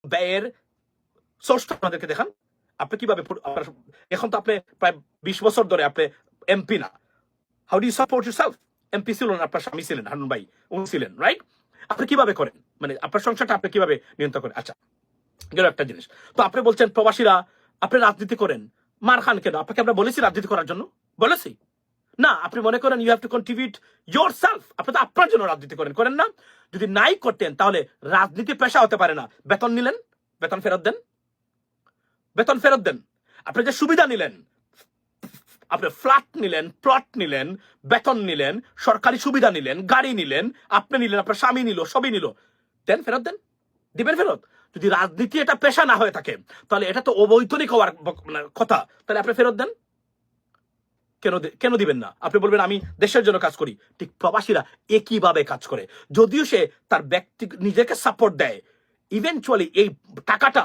ব্যয়ের সোর্সটা আপনাদেরকে দেখান। আপনি কিভাবে এখন তো আপনি প্রায় 20 বছর ধরে আপনি এমপি না। How do you support yourself? MP ছিল না, আপনার স্বামী ছিলেন, হারুন ভাই উনি ছিলেন, রাইট? আপনি কিভাবে করেন, মানে আপনার সংসারটা আপনি কিভাবে নিয়ন্ত্রণ করেন? আচ্ছা, গেল একটা জিনিস। তো আপনি বলছেন প্রবাসীরা আপনি রাজনীতি করেন, মার খান কেন? আপনাকে আমরা বলেছি রাজনীতি করার জন্য? বলেছি না। আপনি মনে করেন you have to contribute yourself, আপনি তো আপনার জন্য রাজনীতি করেন না? যদি নাই করতেন তাহলে রাজনীতি পেশা হতে পারে না। বেতন নিলেন, বেতন ফেরত দেন, বেতন ফেরত দেন। আপনি যে সুবিধা নিলেন, আপনি ফ্ল্যাট নিলেন, প্লট নিলেন, বেতন নিলেন, সরকারি সুবিধা নিলেন, গাড়ি নিলেন, আপনি নিলেন, আপনার স্বামী নিল, সবই নিল, দেন, ফেরত দেন, দিবেন ফেরত। যদি রাজনীতি এটা পেশা না হয়ে থাকে তাহলে এটা তো অবৈতনিক হওয়ার কথা, তাহলে আপনি ফেরত দেন। কেন দিবেন না? আপনি বলবেন আমি দেশের জন্য কাজ করি। ঠিক প্রবাসীরা একইভাবে কাজ করে, যদিও সে তার ব্যক্তি নিজেকে সাপোর্ট দেয়। ইভেনচুয়ালি এই টাকাটা,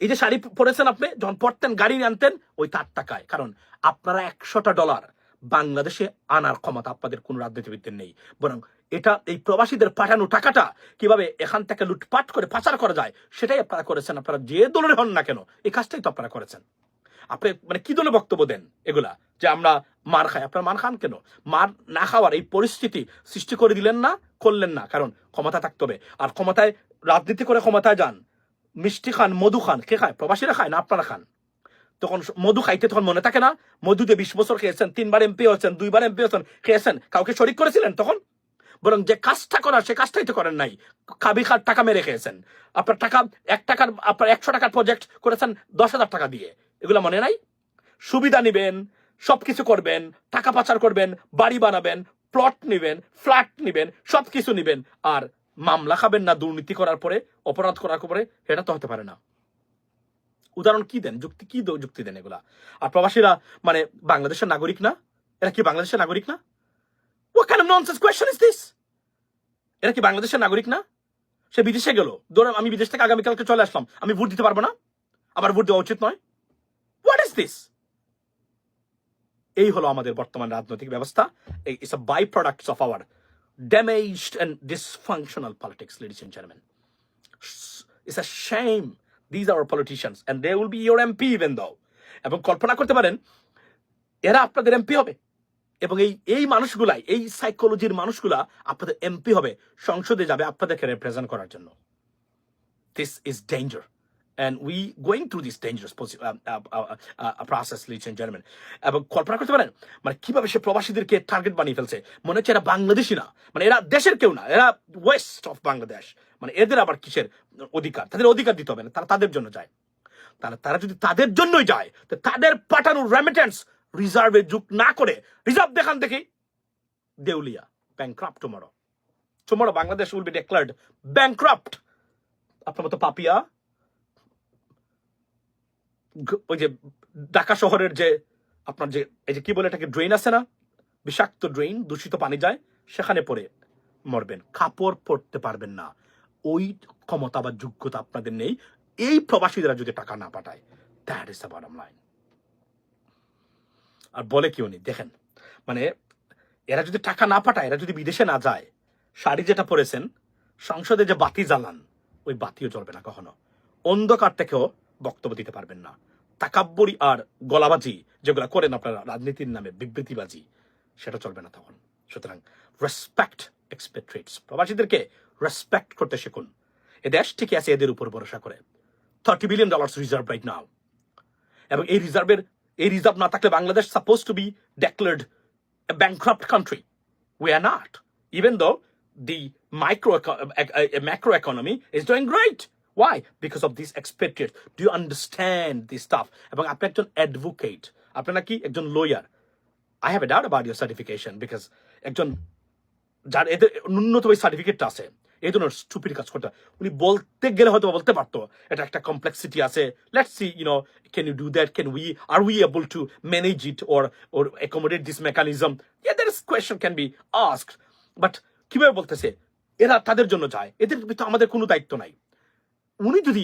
এই যে শাড়ি পরেছেন আপনি, যখন পরতেন, গাড়ি আনতেন, ওই তার টাকায়। কারণ আপনারা $100 বাংলাদেশে আনার ক্ষমতা আপনাদের কোন রাজনীতিবিদদের নেই, বরং এটা এই প্রবাসীদের পাঠানো টাকাটা কিভাবে এখান থেকে লুটপাট করে পাচার করা যায় সেটাই আপনারা করেছেন। আপনারা যে দলের হন না কেন, এই কাজটাই তো আপনারা করেছেন। আপনি মানে কি দলে বক্তব্য দেন এগুলা যে আমরা মার খাই? আপনারা মার খান কেন? মার না খাওয়ার এই পরিস্থিতি সৃষ্টি করে দিলেন না, করলেন না, কারণ ক্ষমতা থাকতে হবে। আর ক্ষমতায় রাজনীতি করে ক্ষমতায় যান, মিষ্টি খান, মধু খান, কে খায়? প্রবাসীরা খায় না আপনারা খান? তখন মধু খাইতে তখন মনে থাকে না? মধুতে 20 বছর খেয়েছেন, 3বার এমপি হয়েছেন, 2বার এমপি হয়েছেন, খেয়েছেন, কাউকে শরিক করেছিলেন তখন? বরং যে কাজটা করার সে কাজটাই তো করেন নাই, খাবি খার টাকা মেরে খেয়েছেন। আপনার টাকা, আপনার 100 টাকার প্রজেক্ট করেছেন 10,000 টাকা দিয়ে, এগুলো মনে নাই? সুবিধা নিবেন, সবকিছু করবেন, টাকা পাচার করবেন, বাড়ি বানাবেন, প্লট নিবেন, ফ্ল্যাট নিবেন, সবকিছু নিবেন, আর মামলা খাবেন না দুর্নীতি করার পরে, অপরাধ করার পরে? এটা তো হতে পারে না। উদাহরণ কি দেন, যুক্তি দেন এগুলা? আর প্রবাসীরা মানে বাংলাদেশের নাগরিক না? এরা কি বাংলাদেশের নাগরিক না? What kind of nonsense question is this? এরা কি বাংলাদেশের নাগরিক না? সে বিদেশে গেল, ধরুন আমি বিদেশ থেকে আগামীকালকে চলে আসলাম, আমি ভোট দিতে পারবো না? আমার ভোট দেওয়া উচিত নয়? What is this? এই হলো আমাদের বর্তমান রাজনৈতিক ব্যবস্থা। It's a by products of our damaged and dysfunctional politics, ladies and gentlemen. It's a shame. These are our politicians and they will be your MP even though. এবং কল্পনা করতে পারেন এরা আপনাদের এমপি হবে, এবং এই মানুষগুলাই, এই সাইকোলজির মানুষগুলা আপনাদের এমপি হবে, সংসদে যাবে আপনাদেরকে রিপ্রেজেন্ট করার জন্য। This is danger. And we going through this dangerous process, ladies and gentlemen. এবং কল্পনা করতে পারেন মানে কিভাবে সে প্রবাসীদেরকে টার্গেট বানিয়ে ফেলছে। মনে হচ্ছে এরা বাংলাদেশি না, মানে এরা দেশের কেউ না, এরা ওয়েস্ট অফ বাংলাদেশ। মানে এদের আবার কিসের অধিকার? তাদের অধিকার দিতে হবে না, তারা তাদের জন্য যায়। তারা যদি তাদের জন্যই যায়, তো তাদের পাঠানো রেমিটেন্স রিজার্ভে যোগ না করে, রিজার্ভ দেখান দেখি, দেউলিয়া, bankrupt tomorrow Bangladesh will be declared bankrupt. আপনার মতো পাপিয়া, ওই যে ঢাকা শহরের যে আপনার যে এই যে কি বলে এটাকে, ড্রেন আছে না, বিষাক্ত ড্রেন, দূষিত পানি যায়, সেখানে পড়ে মরবেন, কাপড় পরতে পারবেন না। ওই ক্ষমতা বা যোগ্যতা আপনাদের নেই এই প্রবাসীরা যদি টাকা না পাঠায়। That is the bottom line. আর বলে কি উনি দেখেন, মানে এরা যদি টাকা না পাঠায়, এরা যদি বিদেশে না যায়, শাড়ি যেটা পরেছেন, সংসদে যে বাতি জ্বালান, ওই বাতিও জ্বলবে না কখনো। অন্ধকার থেকেও বক্তব্য দিতে পারবেন না। তাকাব্বরি আর গলাবাজি যেগুলো করেন আপনারা রাজনীতির নামে, বিবৃতিবাজি, সেটা চলবে না তখন। সুতরাং রেসপেক্ট এক্সপেক্ট্রেটস, প্রবাসীদেরকে রেসপেক্ট করতে শিখুন। এ দেশ ঠিকই আছে এদের উপর ভরসা করে। $30 billion রিজার্ভ রাইট নাও, এবং এই রিজার্ভ না থাকলে Bangladesh suppose two be declared a bankrupt country. We are not, even though the macro economy is doing great. Why? Because of these expatriates. Do you understand this stuff? এবং আপনি একজন advocate, আপনি নাকি একজন lawyer. I have a doubt about your certification because একজন যার এদের ন্যূনতম সার্টিফিকেটটা আছে, এই ধরনের স্টুপিড কাজ করতে উনি বলতে গেলে হয়তো বলতে পারতো এটা একটা কমপ্লেক্সিটি আছে, let's see can you do that, are we able to manage it or accommodate this mechanism? Yeah, there is question can be asked, but কিভাবে বলতেছে এরা তাদের জন্য যায়, এদের তো আমাদের কোনো দায়িত্ব নাই। উনি যদি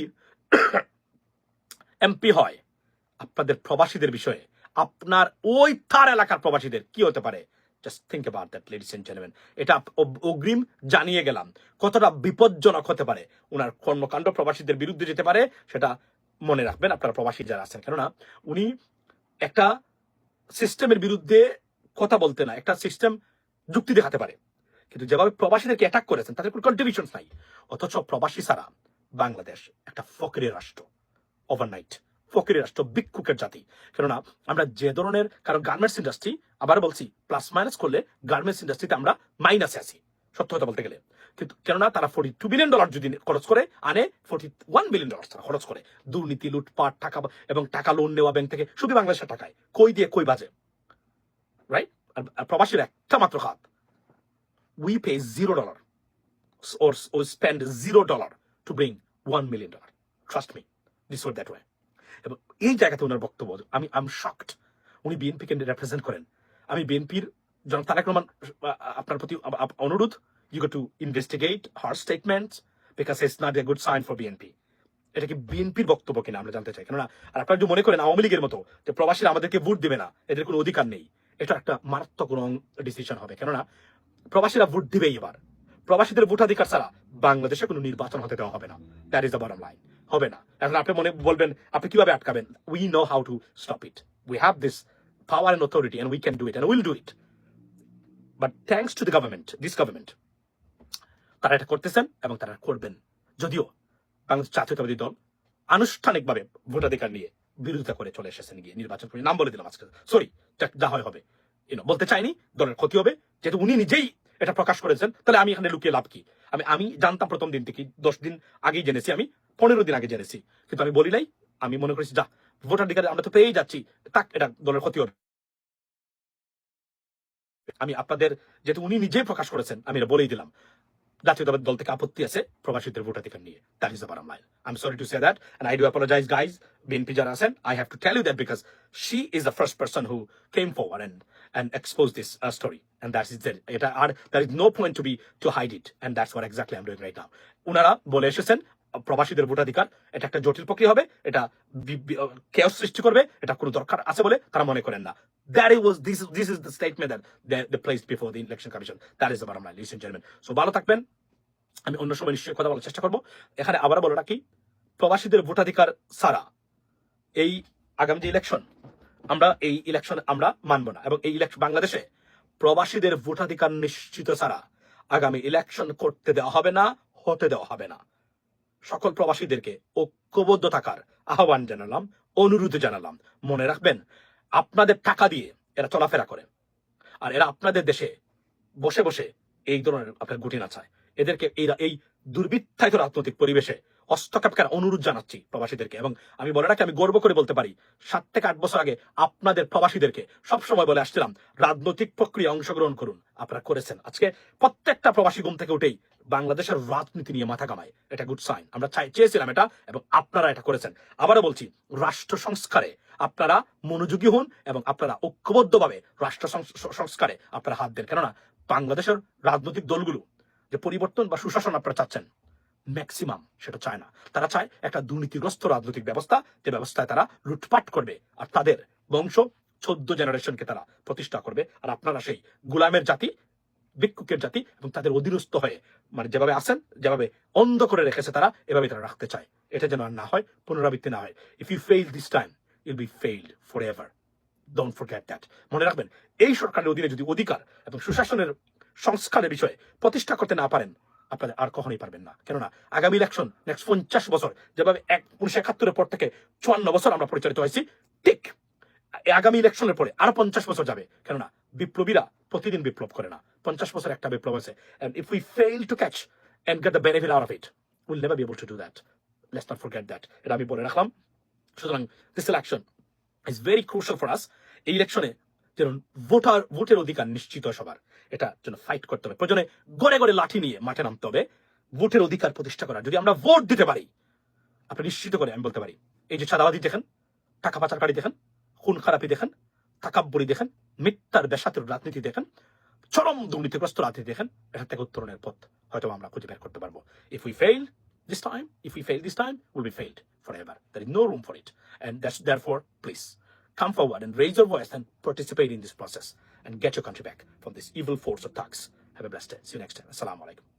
এমপি হয়, আপনাদের প্রবাসীদের বিষয়ে, আপনার ওই তার এলাকার প্রবাসীদের কি হতে পারে just think about that, ladies and gentleman. এটা অগ্রিম জানিয়ে গেলাম কতটা বিপজ্জনক হতে পারে ওনার কর্মকাণ্ড, প্রবাসীদের বিরুদ্ধে যেতে পারে, সেটা মনে রাখবেন আপনারা প্রবাসী যারা আছেন। কেননা উনি একটা সিস্টেমের বিরুদ্ধে কথা বলতে না, একটা সিস্টেম যুক্তি দেখাতে পারে, কিন্তু যেভাবে প্রবাসীদেরকে অ্যাটাক করেছেন তাদের কোনো কন্ট্রিবিউশন নাই। অথচ প্রবাসী ছাড়া বাংলাদেশ একটা ফকিরের রাষ্ট্র, ওভারনাইট ফকিরের রাষ্ট্র, ভিক্ষুকের জাতি। কেননা আমরা যে ধরনের, কারণ গার্মেন্টস ইন্ডাস্ট্রি, আবার বলছি প্লাস মাইনাস করলে গার্মেন্টস ইন্ডাস্ট্রিতে আমরা মাইনাসে আছি সত্য কথা বলতে গেলে। কিন্তু কেননা তারা $42 বিলিয়ন যদি খরচ করে আনে, $41 বিলিয়ন তারা খরচ করে দুর্নীতি, লুটপাট, টাকা এবং টাকা লোন নেওয়া ব্যাংক থেকে, শুধু বাংলাদেশের টাকায় কই দিয়ে কই বাজে, রাইট? আর প্রবাসীর একটা মাত্র খাত, we pay $0 or spend $0 to bring $1 million. Trust me, this was that way. এবং এই জায়গাতে ওনার বক্তব্য, আমি শকড। উনি বিএনপিকে রিপ্রেজেন্ট করেন। আমি বিএনপির জনাব তারেক রহমান, আপনার প্রতি অনুরোধ, you got to investigate her statements because it's not a good sign for BNP. এটা কি বিএনপির বক্তব্য কিনা আমরা জানতে চাই। কেননা আর আপনারা যদি মনে করেন আওয়ামী লীগের মতো যে প্রবাসীরা আমাদেরকে ভোট দেবে না, এদের কোনো অধিকার নেই, এটা একটা মারাত্মক রং ডিসিশন হবে। কেননা প্রবাসীরা ভোট দিবেই এবার। প্রবাসীদের ভোটাধিকার ছাড়া বাংলাদেশে কোনো নির্বাচন হতে দেওয়া হবে না। That is the bottom line. হবে না। এখন আপনি মনে বলবেন আপনি কিভাবে আটকাবেন? We know how to stop it. We have this power and authority and we can do it and will do it. But thanks to the government, this government, তারা এটা করতেছেন এবং তারা করবেন। যদিও বাংলাদেশ জাতীয়তাবাদী দল আনুষ্ঠানিকভাবে ভোটাধিকার নিয়ে বিরোধিতা করে চলে এসেছেন, গিয়ে নির্বাচন করে নাম বলে দিলাম আজকে, সরি, যা হয় হবে, বলতে চাইনি, দলের ক্ষতি হবে, যেহেতু উনি নিজেই এটা প্রকাশ করেছেন, তাহলে আমি এখানে লুকিয়ে লাভ কি? আমি জানতাম প্রথম দিন থেকে, 10 দিন আগেই জেনেছি, আমি 15 দিন আগে জেনেছি, কিন্তু আমি বলি নাই। আমি মনে করেছি যা ভোটাধিকার আমরা তো পেয়েই যাচ্ছি, তাক এটা দলের ক্ষতি হবে। আমি আপনাদের, যেহেতু উনি নিজেই প্রকাশ করেছেন, আমি এটা বলেই দিলাম, জাতীয়তাবাদী দল থেকে আপত্তি আছে প্রবাসীদের ভোটাধিকার নিয়ে। That is the bottom line. I am sorry to say that and I do apologize guys. BNP যারা আছেন, I have to tell you that because she is the first person who came forward and expose this story, and that is it. There is no point to hide it, and that's what exactly I'm doing right now. উনারা বলে এসেছেন প্রবাসীদের ভোটাধিকার এটা একটা জটিল প্রক্রিয়া হবে, এটা কেওস সৃষ্টি করবে, এটা কোনো দরকার আছে বলে তারা মনে করেন না। That was this is the statement that they placed before the election commission. That is the bottom line, ladies and gentlemen. So ভালো থাকবেন। আমি অন্য সময় নিশ্চয়ই কথা বলার চেষ্টা করবো। এখানে আবার বলো রাখি, প্রবাসীদের ভোটাধিকার ছাড়া এই আগামী যে ইলেকশন, এই ইলেকশন আমরা মানব না। এবং এই ইলেকশন বাংলাদেশে প্রবাসীদের ভোটাধিকার নিশ্চিত ছাড়া আগামী ইলেকশন করতে দেওয়া হবে না, হতে দেওয়া হবে না। সকল প্রবাসীদেরকে ঐক্যবদ্ধ থাকার আহ্বান জানালাম, অনুরোধ জানালাম। মনে রাখবেন, আপনাদের টাকা দিয়ে এরা চলাফেরা করে, আর এরা আপনাদের দেশে বসে বসে এই ধরনের আপনার গুটি নাচায়। এদেরকে এই দুর্বৃত্তায়িত রাজনৈতিক পরিবেশে হস্তক্ষেপের অনুরোধ জানাচ্ছি প্রবাসীদেরকে। এবং আমি বলে রাখি, আমি গর্ব করে বলতে পারি, 7 থেকে 8 বছর আগে আপনাদের প্রবাসীদেরকে সবসময় বলে আসছিলাম, রাজনৈতিক প্রক্রিয়া অংশগ্রহণ করুন। আপনারা করেছেন। আজকে প্রত্যেকটা প্রবাসী ঘুম থেকে উঠেই বাংলাদেশের রাজনীতি নিয়ে মাথা কামায়, এটা গুড সাইন। আমরা চেয়েছিলাম এটা, এবং আপনারা এটা করেছেন। আবারও বলছি, রাষ্ট্র সংস্কারে আপনারা মনোযোগী হন এবং আপনারা ঐক্যবদ্ধভাবে রাষ্ট্র সংস্কারে আপনারা হাত দেন। কেননা বাংলাদেশের রাজনৈতিক দলগুলো যে পরিবর্তন বা সুশাসন আপনারা চাচ্ছেন, ম্যাক্সিমাম সেটা চায় না। তারা চায় একটা দুর্নীতিগ্রস্ত রাজনৈতিক ব্যবস্থা, যে ব্যবস্থায় তারা লুটপাট করবে আর তাদের বংশ 14 জেনারেশনকে তারা প্রতিষ্ঠা করবে। আর আপনারা সেই গোলামের জাতি, ভিক্ষুকের জাতি, এবং তাদের অধীনস্থ হয়ে, মানে যেভাবে আছেন, যেভাবে অন্ধ করে রেখেছে তারা, এভাবে তারা রাখতে চায়। এটা যেন আর না হয়, পুনরাবৃত্তি না হয়। If you fail this time, you'll be failed for ever. Don't forget that. মনে রাখবেন, এই সরকারের অধীনে যদি অধিকার এবং সুশাসনের সংস্কারের বিষয়ে প্রতিষ্ঠা করতে না পারেন, আপনারা আর কখনোই পারবেন না। কেননা আগামী ইলেকশন নেক্সট 50 বছর, যেভাবে 1971-এর পর থেকে 54 বছর আমরা পরিচালিত হয়েছি, ঠিক আগামী ইলেকশনের পরে আরো 50 বছর যাবে। কেননা বিপ্লবীরা প্রতিদিন বিপ্লব করে না, 50 বছর একটা বিপ্লব আছে। and if we fail to catch and get the benefit out of it, we'll never be able to do that. Let's not forget that. এটা আমি বলে রাখলাম। সুতরাং this election is very crucial for us. এই ইলেকশনে যেন ভোটের অধিকার নিশ্চিত হয় সবার, এটা যেন ফাইট করতে হবে। প্রয়োজনে গড়ে গড়ে লাঠি নিয়ে মাঠে নামতে হবে ভোটের অধিকার প্রতিষ্ঠা করার। যদি আমরা ভোট দিতে পারি, আপনি নিশ্চিত করে আমি বলতে পারি, এই যে চাঁদাবাদী দেখেন, টাকা পাচারকারী দেখেন, খুন খারাপি দেখেন, তাকাব্বুরি দেখেন, মিথ্যার বেসাতের রাজনীতি দেখেন, চরম দুর্নীতিগ্রস্ত রাজনীতি দেখেন, এটা থেকে উত্তরণের পথ হয়তো আমরা খুঁজে বের করতে পারবো। If we fail this time, we'll be failed forever. There is no room for it. And therefore, please come forward and raise your voice and participate in this process. and get your country back from this evil force of thugs. Have a blessed day. See you next time. Assalamu alaikum.